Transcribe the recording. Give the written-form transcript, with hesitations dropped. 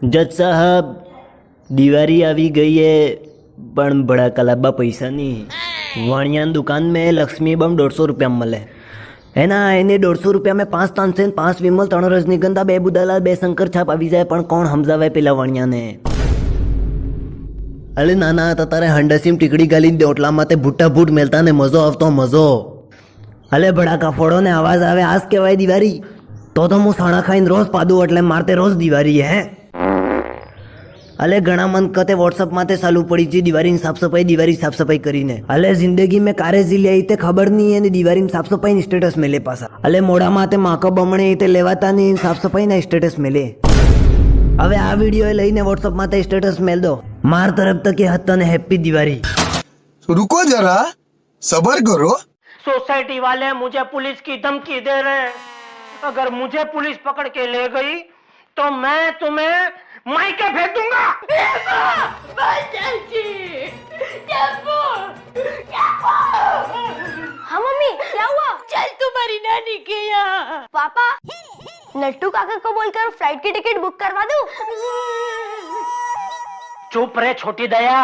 જજ સાહેબ, દિવાળી આવી ગઈ है પણ ભડાકા લાવવા પૈસા નહીં. વાણિયાની દુકાન में लक्ष्मी बम 150 रुपया में મળે. એના એને 150 રૂપિયા में 5 તાનસેન 5 વિમલ 3 રજનીગંધા 2 બુદાલાલ 2 શંકર છાપ આવી જાય. પણ કોણ સમજાવે પેલા વાણિયાને? અલે નાના હતા તારે હંડસીમ ટીકડી ગાલીને દોટલામાં તે ભૂટ્ટા ભૂટ મેલતા ને મજો આવતો મજો. અલે ભડાકા ફોડો ને અવાજ આવે આજ કહેવાય દિવાળી. તો હું સાણા ખાઈને રોજ પાદું એટલે મારતે રોજ દિવાળી હે. અલે ઘણા મન કતે વોટ્સઅપ માં ચાલુ પડી છે દિવાળીની સાફ સફાઈ કરીને. અલે જિંદગી મેં કારે જી લે તે ખબર નહીં એને દિવાળીની સાફ સફાઈ સ્ટેટસ મેલે પાછા. અલે મોડામાં તે માકો બમણે તે લેવાતા ની સાફ સફાઈ ના સ્ટેટસ મેલે. હવે આ વિડીયો લઈને વોટ્સઅપ માં સ્ટેટસ મેલ દો. માર તરફ તક હતા ને હેપી દિવાળી. रुको जरा सबर करो. सोसाइटी वाले मुझे पुलिस की धमकी दे रहे हैं. अगर मुझे पुलिस पकड़ के ले गई तो मैं तुम्हें मायके फेंक दूंगा. हाँ मम्मी क्या हुआ? चल तुम्हारी नानी के यहाँ. पापा नट्टू काका को बोलकर फ्लाइट की टिकट बुक करवा दूं? चुप रे छोटी दया.